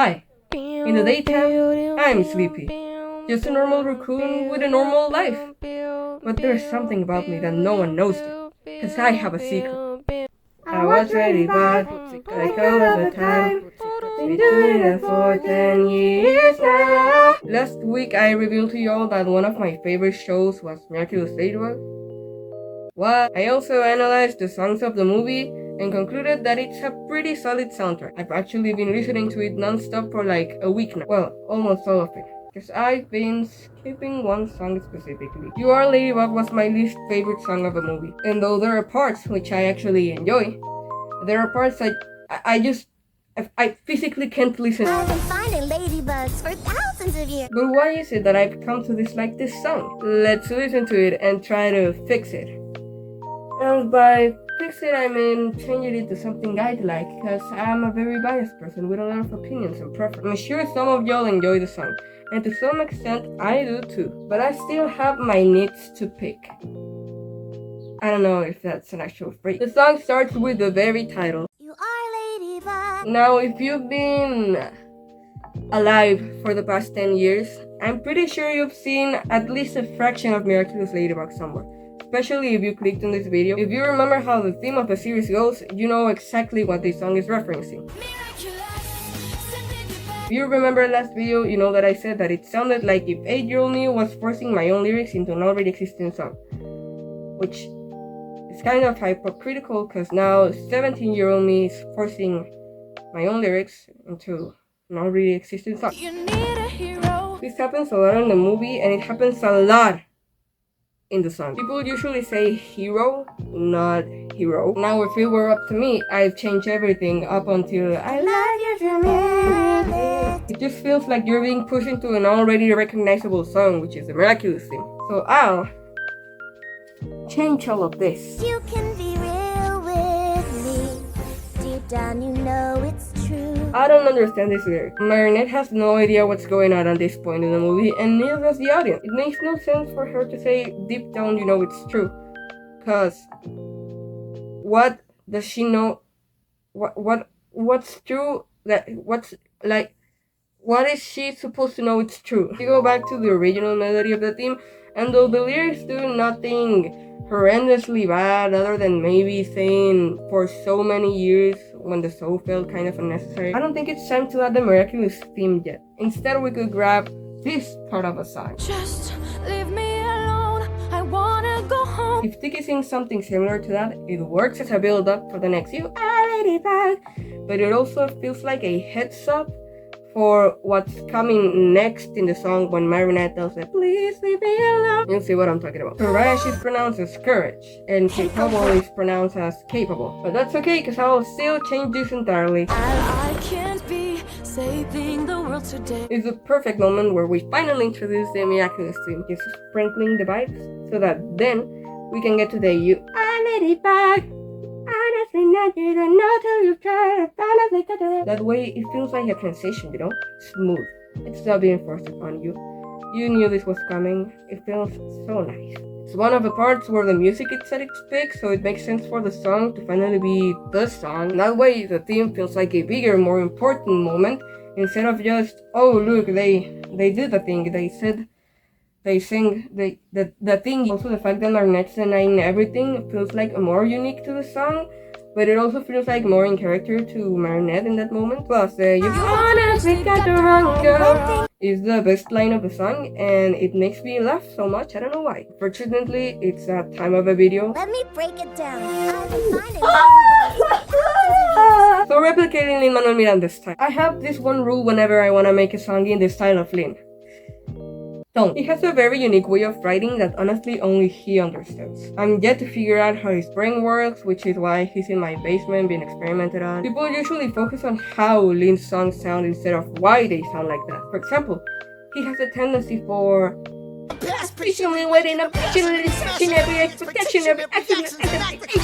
Hi, in the daytime, I'm sleepy. Just a normal raccoon with a normal life. But there's something about me that no one knows it, cause I have a secret. I was ready, but like all of the time. Been doing it for 10 years now. Last week I revealed to y'all that one of my favorite shows was Miraculous Ladybug. What? I also analyzed the songs of the movie and concluded that it's a pretty solid soundtrack. I've actually been listening to it non-stop for like a week now. Well, almost all of it. Because I've been skipping one song specifically. You Are Ladybug was my least favorite song of the movie. And though there are parts which I actually enjoy, there are parts I physically can't listen. I've been finding ladybugs for thousands of years. But why is it that I've come to dislike this song? Let's listen to it and try to fix it. And by fix it, I mean changing it to something I'd like, because I'm a very biased person with a lot of opinions and preferences. I'm sure some of y'all enjoy the song, and to some extent I do too, but I still have my needs to pick. I don't know if that's an actual phrase. The song starts with the very title. You are ladybug. Now, if you've been alive for the past 10 years, I'm pretty sure you've seen at least a fraction of Miraculous Ladybug somewhere. Especially if you clicked on this video. If you remember how the theme of the series goes, you know exactly what this song is referencing. If you remember last video, you know that I said that it sounded like if 8-year-old me was forcing my own lyrics into an already existing song. Which is kind of hypocritical, because now 17-year-old me is forcing my own lyrics into an already existing song. You need a hero. This happens a lot in the movie, and it happens a lot in the song. People usually say hero, not hero. Now if it were up to me, I'd change everything up until I love you for me. It just feels like you're being pushed into an already recognizable song, which is the Miraculous theme. So I'll change all of this. You can be real with me. Deep down you know it's true. I don't understand this lyric. Marinette has no idea what's going on at this point in the movie, and neither does the audience. It makes no sense for her to say, deep down you know it's true. Cause what does she know? What's true? What is she supposed to know it's true? We go back to the original melody of the theme, and though the lyrics do nothing horrendously bad other than maybe saying for so many years when the show felt kind of unnecessary, I don't think it's time to add the Miraculous theme yet. Instead, we could grab this part of a song. Just leave me alone. I wanna go home. If Tiki sings something similar to that, it works as a build-up for the next You Are Ladybug, but it also feels like a heads up for what's coming next in the song when Marinette tells her, please leave me alone. You'll see what I'm talking about. Courage is pronounced as courage, and capable is pronounced as capable. But that's okay, because I'll still change this entirely. I can't be saving the world today. It's the perfect moment where we finally introduce the Miraculous theme, just sprinkling the vibes, so that then we can get to the You Are Ladybug. Honestly, not you don't know till you've tried. That way, it feels like a transition, you know? Smooth. It's not being forced upon you. You knew this was coming. It feels so nice. It's one of the parts where the music is at its peak, so it makes sense for the song to finally be the song. That way, the theme feels like a bigger, more important moment, instead of just, oh look, they did the thing. They sing the thing. Also, the fact that Marinette's denying everything feels like more unique to the song, but it also feels like more in character to Marinette in that moment. Plus, you honestly got the wrong girl is the best line of the song, and it makes me laugh so much. I don't know why. Fortunately, it's that time of a video. Let me break it down. I've been finding ladybugs for thousands of years. So replicating Lin-Manuel Miranda's style. I have this one rule whenever I want to make a song in the style of Lin. Don't. He has a very unique way of writing that honestly only he understands. I'm yet to figure out how his brain works, which is why he's in my basement being experimented on. People usually focus on how Lin's songs sound instead of why they sound like that. For example, he has a tendency for patiently waiting, patiently searching every expectation, every action.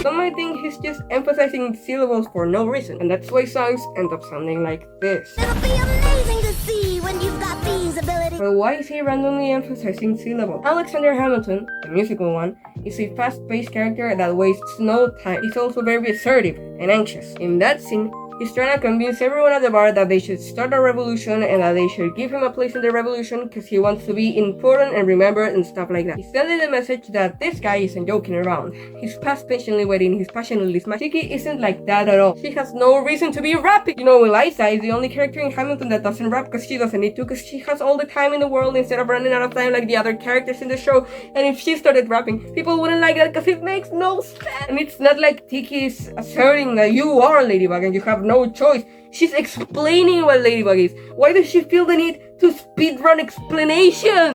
Some might think he's just emphasizing syllables for no reason, and that's why songs end up sounding like this. It'll be amazing to see when you've got these abilities. But why is he randomly emphasizing syllables? Alexander Hamilton, the musical one, is a fast-paced character that wastes no time. He's also very assertive and anxious. In that scene, He's trying to convince everyone at the bar that they should start a revolution and that they should give him a place in the revolution because he wants to be important and remembered and stuff like that. He's sending the message that this guy isn't joking around. He's past patiently waiting, he's passionately smashing. Tiki isn't like that at all. She has no reason to be rapping. You know, Eliza is the only character in Hamilton that doesn't rap because she doesn't need to, because she has all the time in the world instead of running out of time like the other characters in the show. And if she started rapping, people wouldn't like that because it makes no sense. And it's not like Tiki is asserting that you are Ladybug and you have no choice. She's explaining what Ladybug is. Why does she feel the need to speedrun explanation?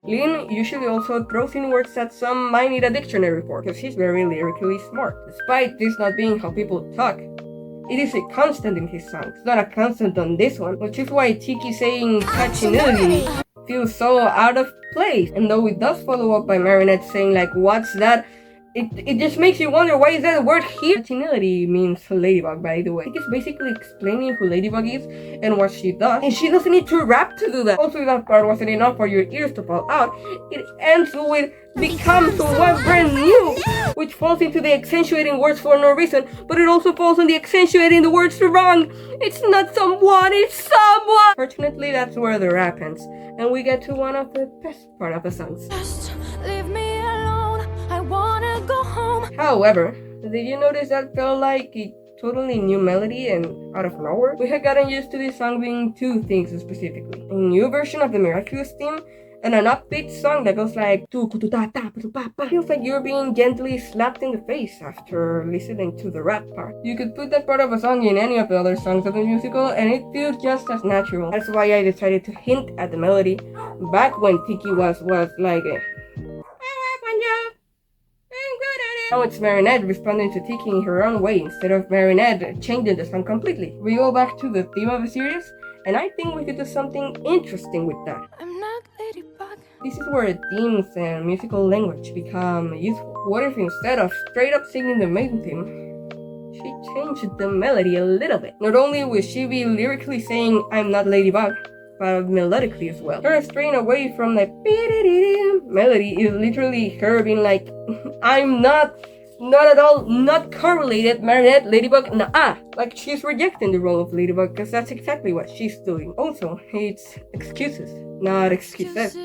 Lynn usually also throws in words that some might need a dictionary for, because she's very lyrically smart. Despite this not being how people talk, it is a constant in his songs. It's not a constant on this one, which is why Tiki saying catchinility feels so out of place. And though it does follow up by Marinette saying like, what's that? It just makes you wonder, why is that word here? Catchinility means Ladybug, by the way. It's basically explaining who Ladybug is and what she does, and she doesn't need to rap to do that. Also, if that part wasn't enough for your ears to fall out, it ends with becomes one brand new, which falls into the accentuating words for no reason, but it also falls on the accentuating the words wrong. It's not someone, it's someone. Fortunately, that's where the rap ends, and we get to one of the best part of the songs. Just leave me alone, I wanna go home. However, did you notice that felt like a totally new melody and out of nowhere? We had gotten used to this song being two things specifically: a new version of the Miraculous theme and an upbeat song that goes like feels like you're being gently slapped in the face after listening to the rap part. You could put that part of a song in any of the other songs of the musical and it feels just as natural. That's why I decided to hint at the melody back when Tiki was like now it's Marinette responding to Tiki in her own way instead of Marinette changing the song completely. We go back to the theme of the series, and I think we could do something interesting with that. I'm not Ladybug. This is where themes and musical language become useful. What if instead of straight up singing the main theme, she changed the melody a little bit? Not only will she be lyrically saying I'm not Ladybug, but melodically as well. Her straying away from the melody is literally her being like, I'm not at all, not correlated, Marinette, Ladybug, nah. Like she's rejecting the role of Ladybug because that's exactly what she's doing. Also, it's excuses, not excuses.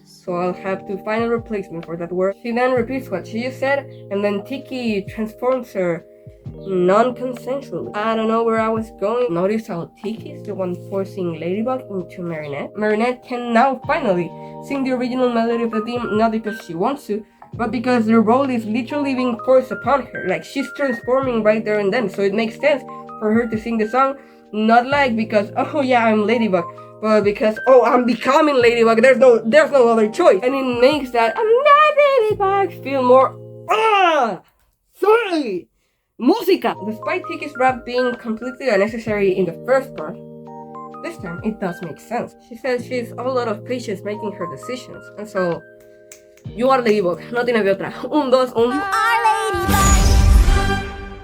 So I'll have to find a replacement for that word. She then repeats what she just said, and then Tiki transforms her non-consensually. I don't know where I was going. Notice how Tiki is the one forcing Ladybug into Marinette. Marinette can now finally sing the original melody of the theme, not because she wants to, but because the role is literally being forced upon her. Like she's transforming right there and then, so it makes sense for her to sing the song, not like because, oh yeah, I'm Ladybug, but because, oh, I'm becoming Ladybug, there's no other choice. And it makes that I'm not Ladybug feel more, sorry, música. Despite Tiki's rap being completely unnecessary in the first part, this time it does make sense. She says she's all out of patience making her decisions, and so you are Ladybug, no tiene de otra. Un, dos, un. You are Ladybug.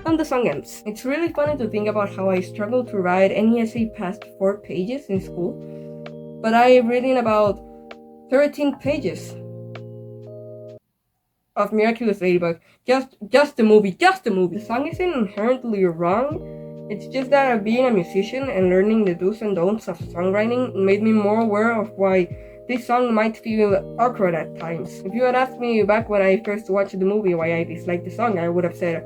And the song ends. It's really funny to think about how I struggled to write any essay past 4 pages in school, but I've written about 13 pages of Miraculous Ladybug. Just the movie. The song isn't inherently wrong. It's just that being a musician and learning the do's and don'ts of songwriting made me more aware of why this song might feel awkward at times. If you had asked me back when I first watched the movie why I disliked the song, I would have said,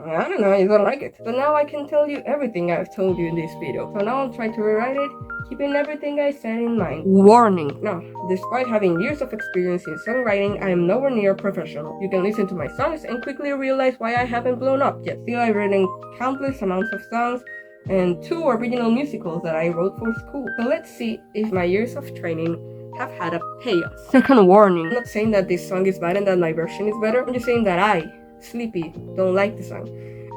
I don't know, I don't like it. But now I can tell you everything I've told you in this video. So now I'll try to rewrite it, keeping everything I said in mind. Warning! Now, despite having years of experience in songwriting, I am nowhere near professional. You can listen to my songs and quickly realize why I haven't blown up yet. Still, I've written countless amounts of songs and 2 original musicals that I wrote for school. So let's see if my years of training have had a payoff. Second warning. I'm not saying that this song is bad and that my version is better. I'm just saying that I, Sleepy, don't like the song,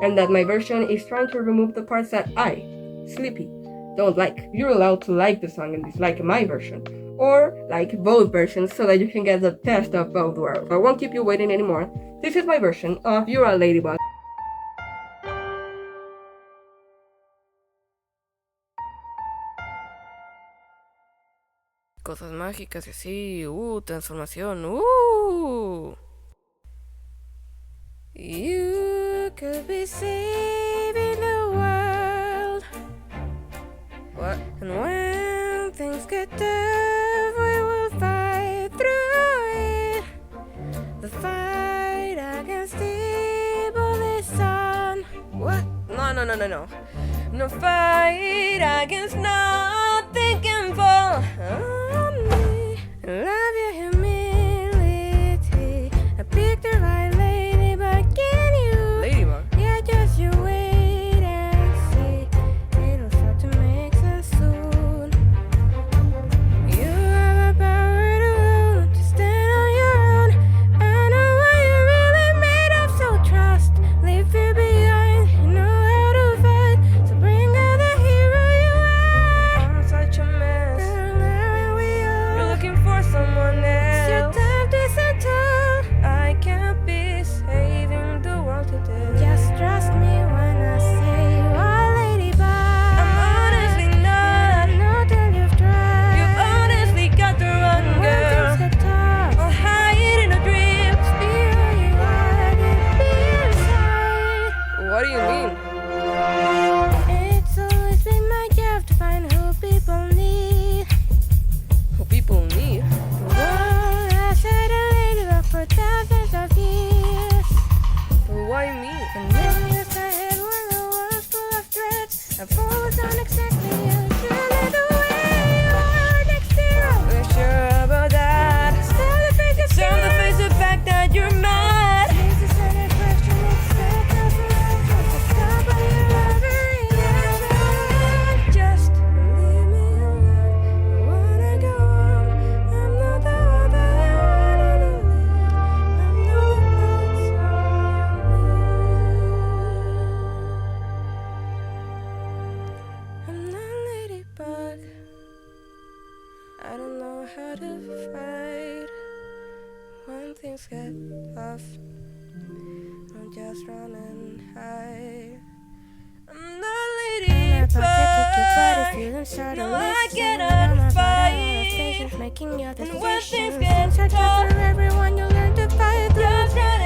and that my version is trying to remove the parts that I, Sleepy, don't like. You're allowed to like the song and dislike my version, or like both versions so that you can get the best of both worlds. I won't keep you waiting anymore. This is my version of You're a Ladybug. Cosas mágicas y así, transformación, You could be saving the world. What? And when things get tough, we will fight through it. The fight against evil is on. What? No. No fight against nothing can fall on me. Love your humility. I picked the right ladybug, can you? Ladybug? Yeah, just you wait and see. It'll start to make sense soon. You have a power to stand on your own. I know what you're really made of, so trust. Leave fear behind. You know how to fight, so bring out the hero you are. I'm such a mess. Girl, now we are. You're looking for someone else. It's your time to settle. I can't be saving the world today. Just trust me when I say you are ladybug. I'm honestly not. Not till you've tried. You've honestly got the wrong girl. When things get tough, I'll hide in a dream. Just be who you are, then be inside. What do you mean? It's always been my job to find who people need. Who people need? The world has had a ladybug for thousands of years. Why me? And then years ahead when the world's full of threats, I've always done exactly as surely the way you are next hero. We're sure about that. Still the face of the fact that you're mad. This is not a question, it's that confirmation. So stop on your every reaction. Just leave me alone. I wanna go home. I'm not the one that you wanted to leave. I'm not the person you need. I'm not ladybug. I don't know how to fight when things get tough. I'll just run and hide. I'm not ladybug. No, I cannot fight. Making your And when things decisions. get Things are tough tough, for everyone, you learn to fight through. just run